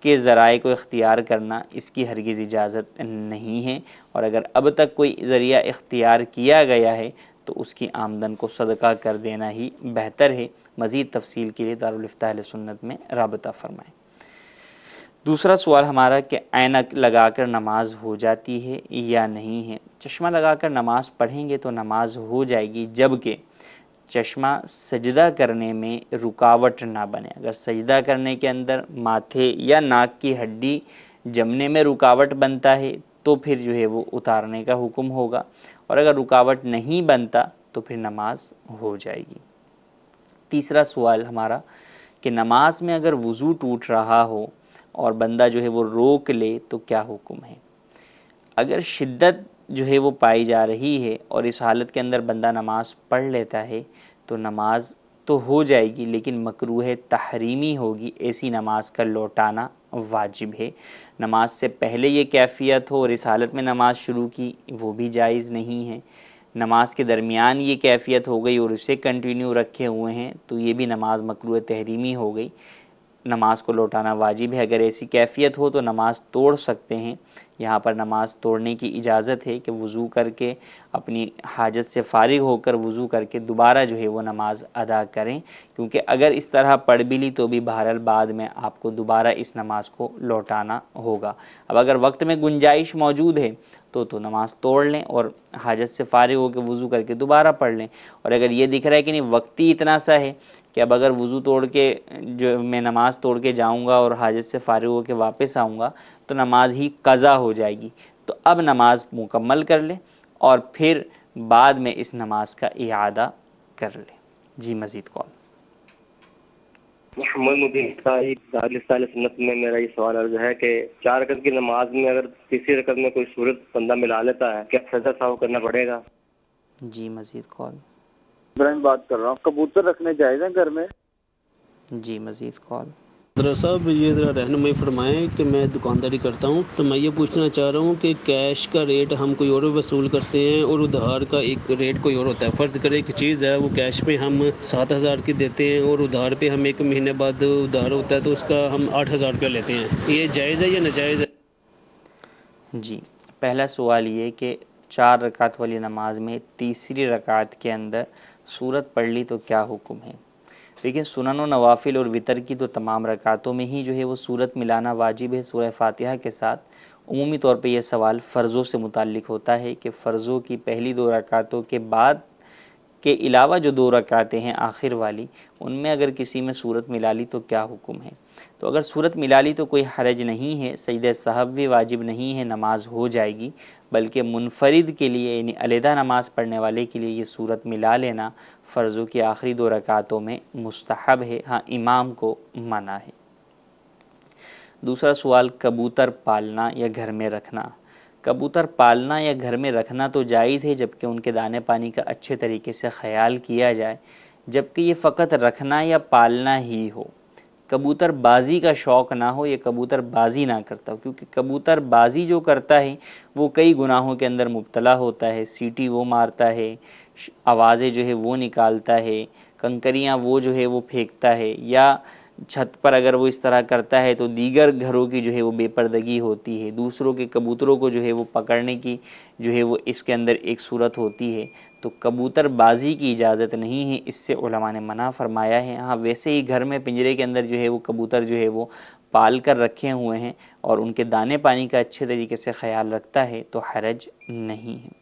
کے ذرائع کو اختیار کرنا اس کی ہرگز اجازت نہیں ہے، اور اگر اب تک کوئی ذریعہ اختیار کیا گیا ہے تو اس کی آمدن کو صدقہ کر دینا ہی بہتر ہے۔ مزید تفصیل کے لیے دارالافتاء اہل سنت میں رابطہ فرمائیں۔ دوسرا سوال ہمارا کہ عینک لگا کر نماز ہو جاتی ہے یا نہیں ہے؟ چشمہ لگا کر نماز پڑھیں گے تو نماز ہو جائے گی، جبکہ چشمہ سجدہ کرنے میں رکاوٹ نہ بنے۔ اگر سجدہ کرنے کے اندر ماتھے یا ناک کی ہڈی جمنے میں رکاوٹ بنتا ہے تو پھر جو ہے وہ اتارنے کا حکم ہوگا، اور اگر رکاوٹ نہیں بنتا تو پھر نماز ہو جائے گی۔ تیسرا سوال ہمارا کہ نماز میں اگر وضو ٹوٹ رہا ہو اور بندہ جو ہے وہ روک لے تو کیا حکم ہے؟ اگر شدت جو ہے وہ پائی جا رہی ہے اور اس حالت کے اندر بندہ نماز پڑھ لیتا ہے تو نماز تو ہو جائے گی، لیکن مکروہ تحریمی ہوگی، ایسی نماز کا لوٹانا واجب ہے۔ نماز سے پہلے یہ کیفیت ہو اور اس حالت میں نماز شروع کی وہ بھی جائز نہیں ہے۔ نماز کے درمیان یہ کیفیت ہو گئی اور اسے کنٹینیو رکھے ہوئے ہیں تو یہ بھی نماز مکروہ تحریمی ہو گئی، نماز کو لوٹانا واجب ہے۔ اگر ایسی کیفیت ہو تو نماز توڑ سکتے ہیں، یہاں پر نماز توڑنے کی اجازت ہے کہ وضو کر کے اپنی حاجت سے فارغ ہو کر وضو کر کے دوبارہ جو ہے وہ نماز ادا کریں، کیونکہ اگر اس طرح پڑھ بھی لی تو بھی بہرحال بعد میں آپ کو دوبارہ اس نماز کو لوٹانا ہوگا۔ اب اگر وقت میں گنجائش موجود ہے تو نماز توڑ لیں اور حاجت سے فارغ ہو کے وضو کر کے دوبارہ پڑھ لیں، اور اگر یہ دکھ رہا ہے کہ نہیں وقت ہی اتنا سا ہے کہ اب اگر وضو توڑ کے جو میں نماز توڑ کے جاؤں گا اور حاجت سے فارغ ہو کے واپس آؤں گا تو نماز ہی قضا ہو جائے گی، تو اب نماز مکمل کر لیں اور پھر بعد میں اس نماز کا اعادہ کر لے۔ جی مزید کال۔ محمد مدین سنت میں میرا یہ سوال عرض ہے کہ 4 رکعت کی نماز میں اگر تیسری رکعت میں کوئی سورت بندہ ملا لیتا ہے کیا سجدہ سہو کرنا پڑے گا؟ جی مزید کال۔ ابراہیم بات کر رہا ہوں، کبوتر رکھنے جائز ہیں گھر میں؟ جی مزید کال۔ حضرت صاحب یہ ذرا رہنمائی فرمائیں کہ میں دکانداری کرتا ہوں تو میں یہ پوچھنا چاہ رہا ہوں کہ کیش کا ریٹ ہم کوئی اور وصول کرتے ہیں اور ادھار کا ایک ریٹ کوئی اور ہوتا ہے۔ فرض کرے ایک چیز ہے وہ کیش پہ ہم 7,000 کی دیتے ہیں اور ادھار پہ ہم 1 مہینے بعد ادھار ہوتا ہے تو اس کا ہم 8,000 روپیہ لیتے ہیں، یہ جائز ہے یا ناجائز ہے؟ جی پہلا سوال یہ کہ 4 رکعت والی نماز میں تیسری رکعت کے اندر سورت پڑھ لی تو کیا حکم ہے؟ دیکھیں سنن و نوافل اور وتر کی تو تمام رکعتوں میں ہی جو ہے وہ سورت ملانا واجب ہے سورہ فاتحہ کے ساتھ۔ عمومی طور پہ یہ سوال فرضوں سے متعلق ہوتا ہے کہ فرضوں کی پہلی 2 رکعتوں کے بعد کے علاوہ جو 2 رکعتیں ہیں آخر والی، ان میں اگر کسی میں سورت ملا لی تو کیا حکم ہے؟ تو اگر سورت ملا لی تو کوئی حرج نہیں ہے، سجدہ سہو بھی واجب نہیں ہے، نماز ہو جائے گی، بلکہ منفرد کے لیے یعنی علیحدہ نماز پڑھنے والے کے لیے یہ سورت ملا لینا فرضوں کی آخری 2 رکعتوں میں مستحب ہے، ہاں امام کو منع ہے۔ دوسرا سوال کبوتر پالنا یا گھر میں رکھنا۔ کبوتر پالنا یا گھر میں رکھنا تو جائز ہے جبکہ ان کے دانے پانی کا اچھے طریقے سے خیال کیا جائے، جبکہ یہ فقط رکھنا یا پالنا ہی ہو، کبوتر بازی کا شوق نہ ہو، یہ کبوتر بازی نہ کرتا ہو، کیونکہ کبوتر بازی جو کرتا ہے وہ کئی گناہوں کے اندر مبتلا ہوتا ہے، سیٹی وہ مارتا ہے، آوازیں جو ہے وہ نکالتا ہے، کنکریاں وہ جو ہے وہ پھینکتا ہے، یا چھت پر اگر وہ اس طرح کرتا ہے تو دیگر گھروں کی جو ہے وہ بے پردگی ہوتی ہے، دوسروں کے کبوتروں کو جو ہے وہ پکڑنے کی جو ہے وہ اس کے اندر ایک صورت ہوتی ہے، تو کبوتر بازی کی اجازت نہیں ہے، اس سے علماء نے منع فرمایا ہے۔ ہاں ویسے ہی گھر میں پنجرے کے اندر جو ہے وہ کبوتر جو ہے وہ پال کر رکھے ہوئے ہیں اور ان کے دانے پانی کا اچھے طریقے سے خیال رکھتا ہے تو حرج نہیں ہے۔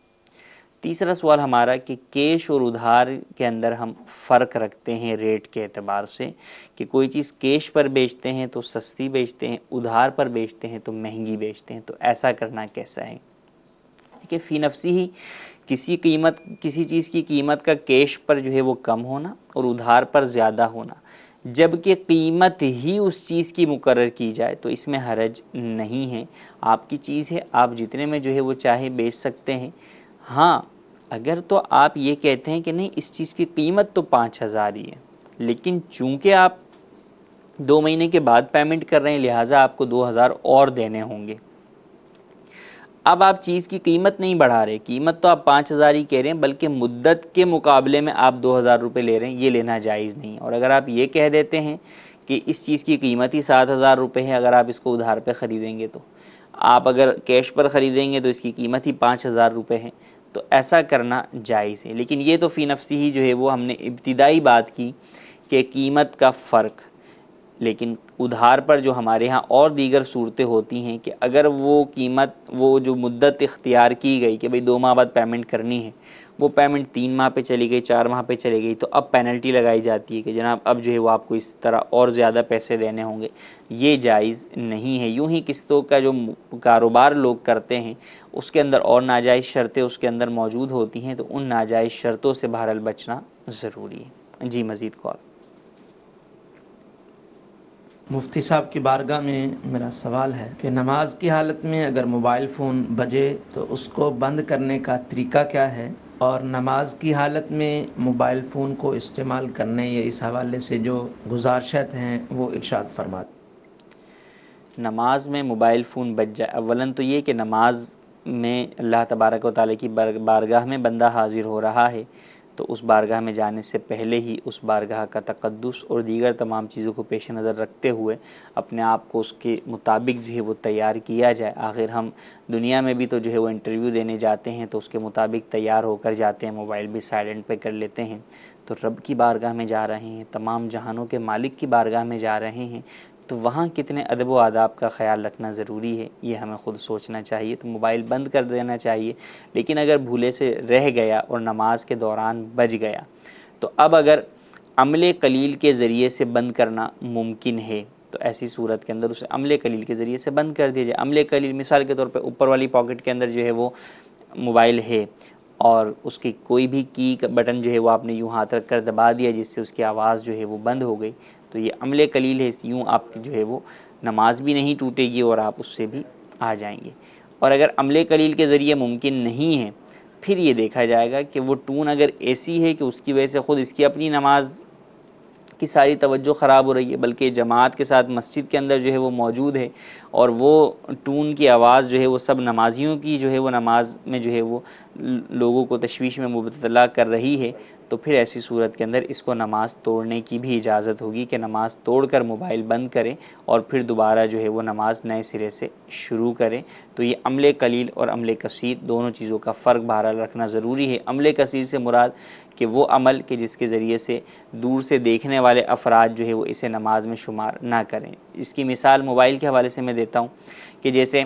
تیسرا سوال ہمارا کہ کیش اور ادھار کے اندر ہم فرق رکھتے ہیں ریٹ کے اعتبار سے، کہ کوئی چیز کیش پر بیچتے ہیں تو سستی بیچتے ہیں، ادھار پر بیچتے ہیں تو مہنگی بیچتے ہیں، تو ایسا کرنا کیسا ہے؟ کہ فی نفسی ہی کسی چیز کی قیمت کا کیش پر جو ہے وہ کم ہونا اور ادھار پر زیادہ ہونا، جبکہ قیمت ہی اس چیز کی مقرر کی جائے تو اس میں حرج نہیں ہے، آپ کی چیز ہے، آپ جتنے میں جو ہے وہ چاہے بیچ سکتے ہیں۔ ہاں اگر تو آپ یہ کہتے ہیں کہ نہیں اس چیز کی قیمت تو 5,000 ہی ہے، لیکن چونکہ آپ 2 مہینے کے بعد پیمنٹ کر رہے ہیں لہٰذا آپ کو 2,000 اور دینے ہوں گے، اب آپ چیز کی قیمت نہیں بڑھا رہے، قیمت تو آپ 5,000 ہی کہہ رہے ہیں بلکہ مدت کے مقابلے میں آپ 2,000 روپے لے رہے ہیں، یہ لینا جائز نہیں۔ اور اگر آپ یہ کہہ دیتے ہیں کہ اس چیز کی قیمت ہی 7,000 روپے ہے، اگر آپ اس کو ادھار پہ خریدیں گے تو آپ اگر کیش پر خریدیں گے تو اس کی قیمت ہی 5,000 روپے ہے، تو ایسا کرنا جائز ہے۔ لیکن یہ تو فی نفسی ہی جو ہے وہ ہم نے ابتدائی بات کی کہ قیمت کا فرق، لیکن ادھار پر جو ہمارے ہاں اور دیگر صورتیں ہوتی ہیں کہ اگر وہ قیمت وہ جو مدت اختیار کی گئی کہ بھئی 2 ماہ بعد پیمنٹ کرنی ہے، وہ پیمنٹ 3 ماہ پہ چلی گئی، 4 ماہ پہ چلی گئی، تو اب پینلٹی لگائی جاتی ہے کہ جناب اب جو ہے وہ آپ کو اس طرح اور زیادہ پیسے دینے ہوں گے، یہ جائز نہیں ہے۔ یوں ہی قسطوں کا جو کاروبار لوگ کرتے ہیں اس کے اندر اور ناجائز شرطیں اس کے اندر موجود ہوتی ہیں، تو ان ناجائز شرطوں سے بہرحال بچنا ضروری ہے۔ جی مزید کال۔ مفتی صاحب کی بارگاہ میں میرا سوال ہے کہ نماز کی حالت میں اگر موبائل فون بجے تو اس کو بند کرنے کا طریقہ کیا ہے، اور نماز کی حالت میں موبائل فون کو استعمال کرنے یا اس حوالے سے جو گزارشات ہیں وہ ارشاد فرمائیں۔ نماز میں موبائل فون بج جائے، اولاً تو یہ کہ نماز میں اللہ تبارک و تعالیٰ کی بارگاہ میں بندہ حاضر ہو رہا ہے تو اس بارگاہ میں جانے سے پہلے ہی اس بارگاہ کا تقدس اور دیگر تمام چیزوں کو پیش نظر رکھتے ہوئے اپنے آپ کو اس کے مطابق جو ہے وہ تیار کیا جائے۔ آخر ہم دنیا میں بھی تو جو ہے وہ انٹرویو دینے جاتے ہیں تو اس کے مطابق تیار ہو کر جاتے ہیں، موبائل بھی سائلنٹ پہ کر لیتے ہیں، تو رب کی بارگاہ میں جا رہے ہیں، تمام جہانوں کے مالک کی بارگاہ میں جا رہے ہیں، تو وہاں کتنے ادب و آداب کا خیال رکھنا ضروری ہے یہ ہمیں خود سوچنا چاہیے۔ تو موبائل بند کر دینا چاہیے، لیکن اگر بھولے سے رہ گیا اور نماز کے دوران بج گیا تو اب اگر عمل قلیل کے ذریعے سے بند کرنا ممکن ہے تو ایسی صورت کے اندر اسے عمل قلیل کے ذریعے سے بند کر دیا جائے۔ عمل قلیل مثال کے طور پہ اوپر والی پاکٹ کے اندر جو ہے وہ موبائل ہے اور اس کی کوئی بھی کی کا بٹن جو ہے وہ آپ نے یوں ہاتھ رکھ کر دبا دیا جس سے اس کی آواز جو ہے وہ بند ہو گئی، تو یہ عمل قلیل ہے، یوں آپ کی جو ہے وہ نماز بھی نہیں ٹوٹے گی اور آپ اس سے بھی آ جائیں گے۔ اور اگر عمل قلیل کے ذریعے ممکن نہیں ہے، پھر یہ دیکھا جائے گا کہ وہ ٹون اگر ایسی ہے کہ اس کی وجہ سے خود اس کی اپنی نماز کی ساری توجہ خراب ہو رہی ہے، بلکہ جماعت کے ساتھ مسجد کے اندر جو ہے وہ موجود ہے اور وہ ٹون کی آواز جو ہے وہ سب نمازیوں کی جو ہے وہ نماز میں جو ہے وہ لوگوں کو تشویش میں مبتلا کر رہی ہے، تو پھر ایسی صورت کے اندر اس کو نماز توڑنے کی بھی اجازت ہوگی کہ نماز توڑ کر موبائل بند کرے اور پھر دوبارہ جو ہے وہ نماز نئے سرے سے شروع کرے۔ تو یہ عمل قلیل اور عمل کثیر دونوں چیزوں کا فرق بہرحال رکھنا ضروری ہے۔ عمل کثیر سے مراد کہ وہ عمل کہ جس کے ذریعے سے دور سے دیکھنے والے افراد جو ہے وہ اسے نماز میں شمار نہ کریں۔ اس کی مثال موبائل کے حوالے سے میں دیتا ہوں کہ جیسے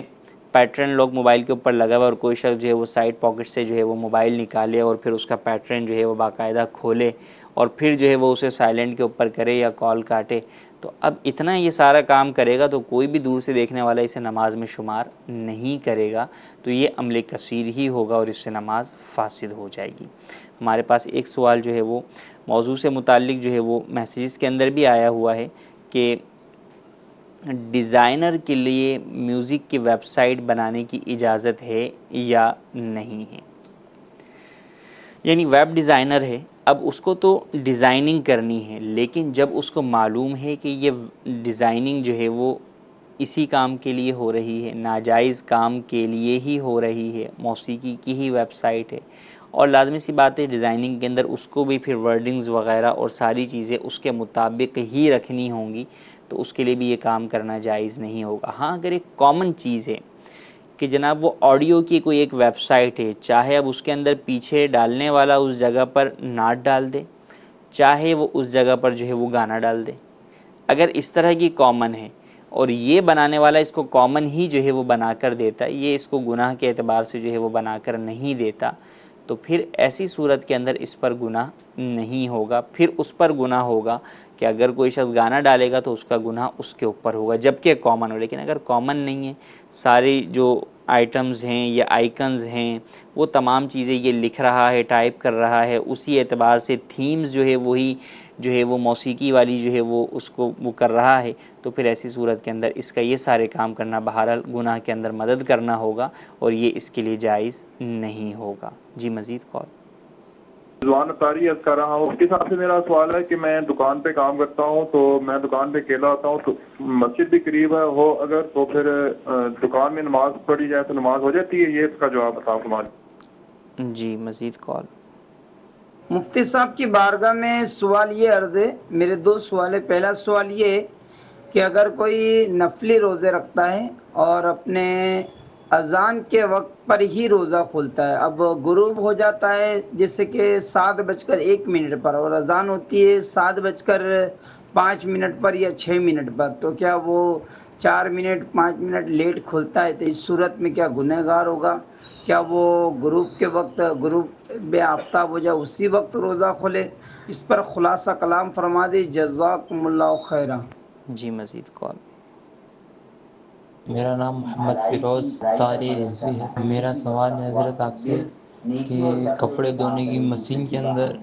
پیٹرن لوگ موبائل کے اوپر لگا ہوا اور کوئی شخص جو ہے وہ سائڈ پاکٹ سے جو ہے وہ موبائل نکالے اور پھر اس کا پیٹرن جو ہے وہ باقاعدہ کھولے اور پھر جو ہے وہ اسے سائلنٹ کے اوپر کرے یا کال کاٹے، تو اب اتنا یہ سارا کام کرے گا تو کوئی بھی دور سے دیکھنے والا اسے نماز میں شمار نہیں کرے گا، تو یہ عمل کثیر ہی ہوگا اور اس سے نماز فاسد ہو جائے گی۔ ہمارے پاس ایک سوال جو ہے وہ موضوع سے متعلق جو ہے وہ میسیجز کے اندر بھی آیا ہوا ہے کہ ڈیزائنر کے لیے میوزک کی ویب سائٹ بنانے کی اجازت ہے یا نہیں ہے۔ یعنی ویب ڈیزائنر ہے، اب اس کو تو ڈیزائننگ کرنی ہے، لیکن جب اس کو معلوم ہے کہ یہ ڈیزائننگ جو ہے وہ اسی کام کے لیے ہو رہی ہے، ناجائز کام کے لیے ہی ہو رہی ہے، موسیقی کی ہی ویب سائٹ ہے، اور لازمی سی بات ہے ڈیزائننگ کے اندر اس کو بھی پھر ورڈنگز وغیرہ اور ساری چیزیں اس کے مطابق ہی رکھنی ہوں گی، تو اس کے لیے بھی یہ کام کرنا جائز نہیں ہوگا۔ ہاں اگر ایک کامن چیز ہے کہ جناب وہ آڈیو کی کوئی ایک ویب سائٹ ہے، چاہے اب اس کے اندر پیچھے ڈالنے والا اس جگہ پر نعت ڈال دے، چاہے وہ اس جگہ پر جو ہے وہ گانا ڈال دے، اگر اس طرح کی کامن ہے اور یہ بنانے والا اس کو کامن ہی جو ہے وہ بنا کر دیتا ہے، یہ اس کو گناہ کے اعتبار سے جو ہے وہ بنا کر نہیں دیتا، تو پھر ایسی صورت کے اندر اس پر گناہ نہیں ہوگا۔ پھر اس پر گناہ ہوگا کہ اگر کوئی شخص گانا ڈالے گا تو اس کا گناہ اس کے اوپر ہوگا جبکہ کامن ہو، لیکن اگر کامن نہیں ہے، ساری جو آئٹمز ہیں یا آئیکنز ہیں وہ تمام چیزیں یہ لکھ رہا ہے، ٹائپ کر رہا ہے، اسی اعتبار سے تھیمز جو ہے وہی جو ہے وہ موسیقی والی جو ہے وہ اس کو وہ کر رہا ہے، تو پھر ایسی صورت کے اندر اس کا یہ سارے کام کرنا بہرحال گناہ کے اندر مدد کرنا ہوگا اور یہ اس کے لیے جائز نہیں ہوگا۔ جی مزید کال رضوان اطاری عرض کر رہا ہوں، اس کے ساتھ سے میرا سوال ہے کہ میں دکان پہ کام کرتا ہوں، تو میں دکان پہ اکیلا ہوتا ہوں، تو مسجد بھی قریب ہے ہو اگر تو پھر دکان میں نماز پڑھی جائے تو نماز ہو جاتی ہے، یہ اس کا جواب بتاؤ ہمارے۔ جی مزید کال مفتی صاحب کی بارگاہ میں سوال یہ عرض ہے، میرے دو سوال ہے۔ پہلا سوال یہ ہے کہ اگر کوئی نفلی روزے رکھتا ہے اور اپنے اذان کے وقت پر ہی روزہ کھولتا ہے، اب غروب ہو جاتا ہے جیسے کہ 7:01 پر اور اذان ہوتی ہے 7:05 پر یا 6 پر، تو کیا وہ 4 منٹ 5 منٹ لیٹ کھولتا ہے تو اس صورت میں کیا گنہ گار ہوگا؟ کیا وہ غروب کے وقت غروب بے آفتاب ہو جائے اسی وقت روزہ کھولے؟ اس پر خلاصہ کلام فرما دے، جزاکم اللہ خیرہ۔ جی مزید کال میرا نام محمد فیروز طاری رضوی ہے۔ میرا سوال ہے حضرت آپ سے کہ کپڑے دھونے کی مشین کے اندر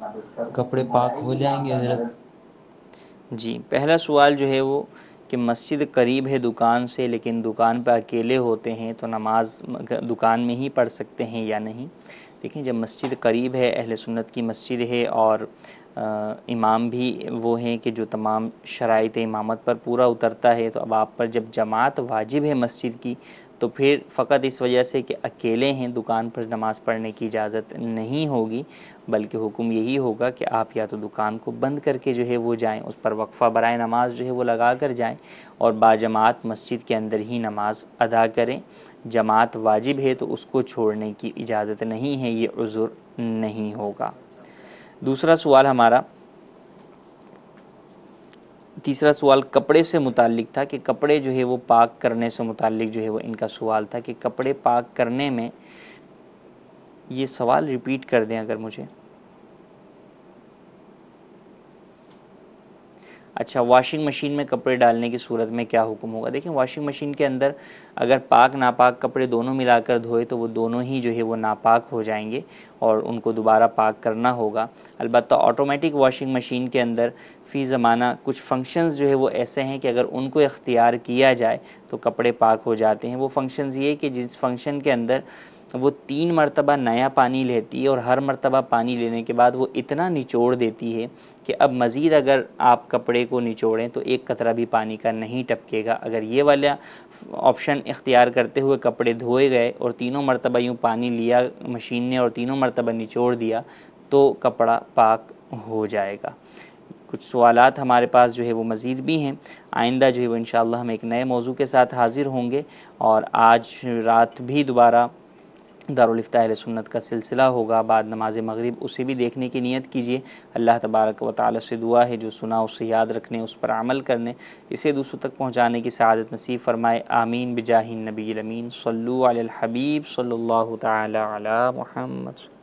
کپڑے پاک ہو جائیں گے حضرت؟ جی پہلا سوال جو ہے وہ کہ مسجد قریب ہے دکان سے لیکن دکان پہ اکیلے ہوتے ہیں تو نماز دکان میں ہی پڑھ سکتے ہیں یا نہیں؟ دیکھیں جب مسجد قریب ہے، اہل سنت کی مسجد ہے اور امام بھی وہ ہیں کہ جو تمام شرائط امامت پر پورا اترتا ہے، تو اب آپ پر جب جماعت واجب ہے مسجد کی تو پھر فقط اس وجہ سے کہ اکیلے ہیں دکان پر نماز پڑھنے کی اجازت نہیں ہوگی، بلکہ حکم یہی ہوگا کہ آپ یا تو دکان کو بند کر کے جو ہے وہ جائیں، اس پر وقفہ برائے نماز جو ہے وہ لگا کر جائیں اور باجماعت مسجد کے اندر ہی نماز ادا کریں۔ جماعت واجب ہے تو اس کو چھوڑنے کی اجازت نہیں ہے، یہ عذر نہیں ہوگا۔ دوسرا سوال ہمارا تیسرا سوال کپڑے سے متعلق تھا کہ کپڑے جو ہے وہ پاک کرنے سے متعلق جو ہے وہ ان کا سوال تھا کہ کپڑے پاک کرنے میں، یہ سوال ریپیٹ کر دیں اگر مجھے۔ اچھا، واشنگ مشین میں کپڑے ڈالنے کی صورت میں کیا حکم ہوگا؟ دیکھیں واشنگ مشین کے اندر اگر پاک ناپاک کپڑے دونوں ملا کر دھوئے تو وہ دونوں ہی جو ہے وہ ناپاک ہو جائیں گے اور ان کو دوبارہ پاک کرنا ہوگا۔ البتہ آٹومیٹک واشنگ مشین کے اندر فی زمانہ کچھ فنکشنز جو ہے وہ ایسے ہیں کہ اگر ان کو اختیار کیا جائے تو کپڑے پاک ہو جاتے ہیں۔ وہ فنکشنز یہ کہ جس فنکشن کے اندر وہ 3 مرتبہ نیا پانی لیتی ہے اور ہر مرتبہ پانی لینے کے بعد وہ اتنا نچوڑ دیتی ہے کہ اب مزید اگر آپ کپڑے کو نچوڑیں تو ایک قطرہ بھی پانی کا نہیں ٹپکے گا۔ اگر یہ والا آپشن اختیار کرتے ہوئے کپڑے دھوئے گئے اور تینوں مرتبہ یوں پانی لیا مشین نے اور تینوں مرتبہ نچوڑ دیا تو کپڑا پاک ہو جائے گا۔ کچھ سوالات ہمارے پاس جو ہے وہ مزید بھی ہیں، آئندہ جو ہے وہ انشاءاللہ ہم ایک نئے موضوع کے ساتھ حاضر ہوں گے، اور آج رات بھی دوبارہ دارالفتاء اہل سنت کا سلسلہ ہوگا بعد نماز مغرب، اسے بھی دیکھنے کی نیت کیجیے۔ اللہ تبارک و تعالی سے دعا ہے جو سنا اسے یاد رکھنے، اس پر عمل کرنے، اسے دوسروں تک پہنچانے کی سعادت نصیب فرمائے، آمین بجاہ النبی الامین۔ صلو علی الحبیب صلی اللہ تعالی علی محمد۔